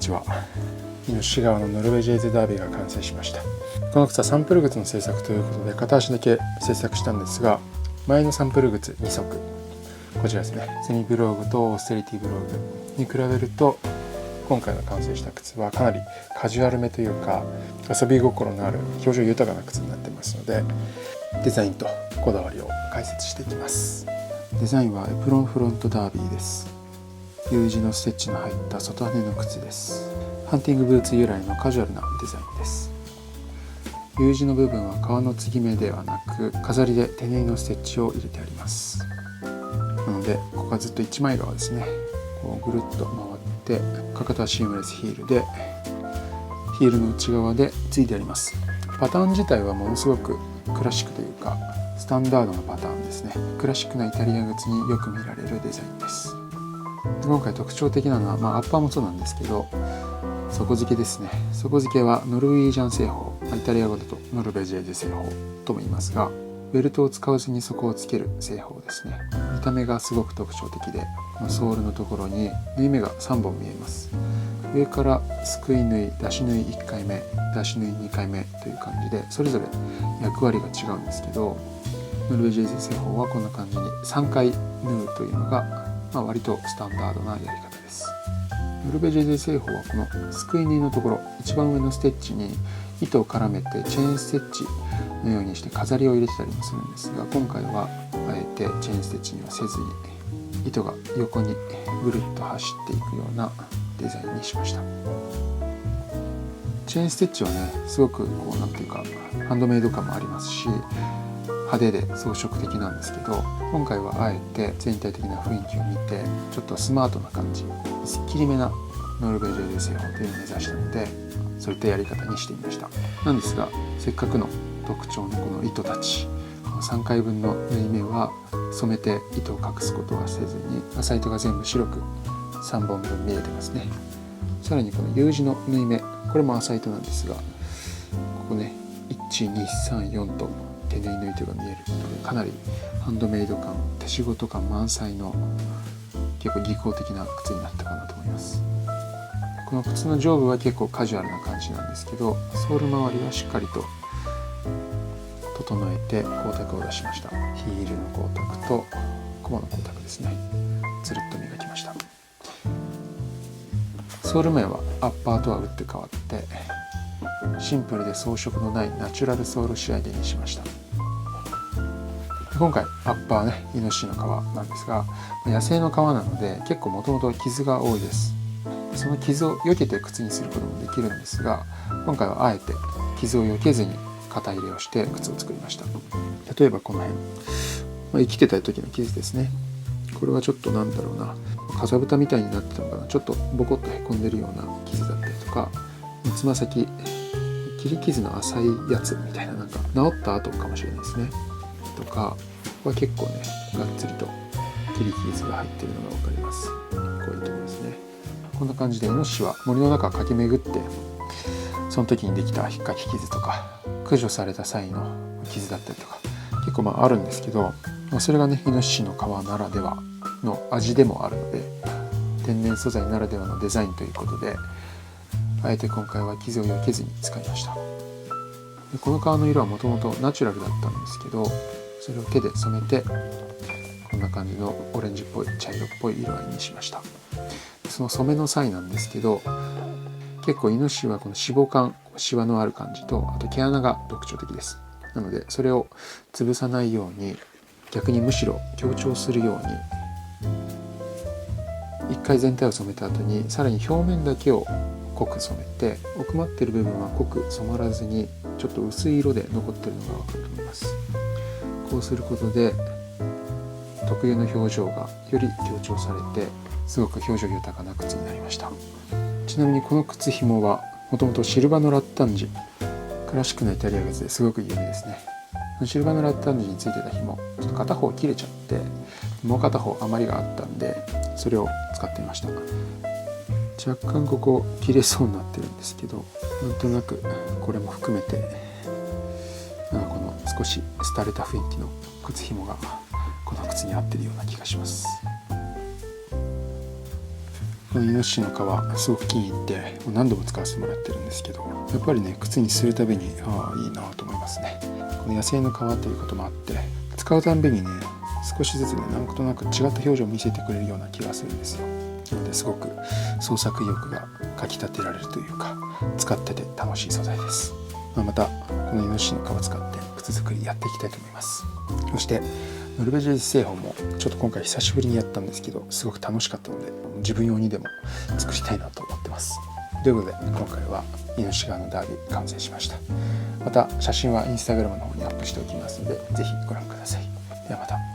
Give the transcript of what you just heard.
ちは。イノシシ革のノルウェージェイゼダービーが完成しました。この靴はサンプル靴の製作ということで片足だけ製作したんですが、前のサンプル靴2足、こちらですね、セミブローグとオーステリティブローグに比べると今回の完成した靴はかなりカジュアルめというか遊び心のある表情豊かな靴になってますので、デザインとこだわりを解説していきます。デザインはエプロンフロントダービーです。U 字のステッチの入った外羽の靴です。ハンティングブーツ由来のカジュアルなデザインです。U 字の部分は革の継ぎ目ではなく飾りで手縫いのステッチを入れてあります。なのでここはずっと一枚革ですね。こうぐるっと回ってかかとはシームレスヒールでヒールの内側でついてあります。パターン自体はものすごくクラシックというかスタンダードなパターンですね。クラシックなイタリア靴によく見られるデザインです。今回特徴的なのは、アッパーもそうなんですけど底付けですね。底付けはノルウェージャン製法、イタリア語だとノルベジェーゼ製法とも言いますが、ベルトを使わずに底をつける製法ですね。見た目がすごく特徴的で、ソールのところに縫い目が3本見えます。上からすくい縫い、出し縫い1回目、出し縫い2回目という感じでそれぞれ役割が違うんですけど、ノルウェージェーゼ製法はこんな感じに3回縫うというのが、割とスタンダードなやり方です。ノルベジェゼ製法はこのすくい縫いのところ一番上のステッチに糸を絡めてチェーンステッチのようにして飾りを入れてたりもするんですが、今回はあえてチェーンステッチにはせずに糸が横にぐるっと走っていくようなデザインにしました。チェーンステッチはねすごくこうなんていうかハンドメイド感もありますし派手で装飾的なんですけど、今回はあえて全体的な雰囲気を見てちょっとスマートな感じ、すっきりめなノルベジェーゼ製法というのを目指したのでそういったやり方にしてみました。なんですがせっかくの特徴のこの糸たち、3回分の縫い目は染めて糸を隠すことはせずに麻糸が全部白く3本分見えてますね。さらにこの U 字の縫い目、これも麻糸なんですが、ここね1234と手縫いの糸が見えるのでかなりハンドメイド感、手仕事感満載の結構技巧的な靴になったかなと思います。この靴の上部は結構カジュアルな感じなんですけど、ソール周りはしっかりと整えて光沢を出しました。ヒールの光沢とコマの光沢ですね、つるっと磨きました。ソール面はアッパーとは打って変わってシンプルで装飾のないナチュラルソール仕上げにしました。今回アッパーねイノシシの皮なんですが、野生の皮なので結構もともと傷が多いです。その傷を避けて靴にすることもできるんですが、今回はあえて傷を避けずに型入れをして靴を作りました。例えばこの辺、生きてた時の傷ですね。これはちょっとなんだろうな、かさぶたみたいになってたのかな、ちょっとボコッとへこんでるような傷だったりとか、つま先切り傷の浅いやつみたいな、なんか治った後かもしれないですねとかは結構ねがっつりと切り傷が入ってるのが分かります。こういうところですね。こんな感じでイノシシは森の中を駆け巡ってその時にできた引っかき傷とか駆除された際の傷だったりとか結構あるんですけど、それがねイノシシの皮ならではの味でもあるので、天然素材ならではのデザインということであえて今回は傷を避けずに使いました。でこの革の色はもともとナチュラルだったんですけど、それを手で染めてこんな感じのオレンジっぽい茶色っぽい色合いにしました。その染めの際なんですけど、結構イノシシはこの脂肪感、シワのある感じとあと毛穴が特徴的です。なのでそれを潰さないように逆にむしろ強調するように一回全体を染めた後にさらに表面だけを濃く染めて、奥まってる部分は濃く染まらずにちょっと薄い色で残ってるのが分かると思います。こうすることで特有の表情がより強調されてすごく表情豊かな靴になりました。ちなみにこの靴紐はもともとシルバノ・ラッタンジ、クラシックなイタリア靴ですごく有名ですね。シルバノ・ラッタンジについてた紐ちょっと片方切れちゃってもう片方余りがあったんでそれを使ってみました。若干ここ切れそうになってるんですけど、なんとなくこれも含めてこの少し廃れた雰囲気の靴紐がこの靴に合ってるような気がします。このイノシシの皮すごく気に入ってもう何度も使わせてもらってるんですけど、やっぱりね靴にするたびにいいなと思いますね。この野生の皮ということもあって使うたんびにね少しずつねなんとなく違った表情を見せてくれるような気がするんですよ。なのですごく創作意欲がかきたてられるというか使ってて楽しい素材です。またこのイノシシの皮を使って靴作りやっていきたいと思います。そしてノルベジーズ製法もちょっと今回久しぶりにやったんですけどすごく楽しかったので自分用にでも作りたいなと思ってます。ということで今回はイノシシ革のダービー完成しました。また写真はインスタグラムの方にアップしておきますのでぜひご覧ください。ではまた。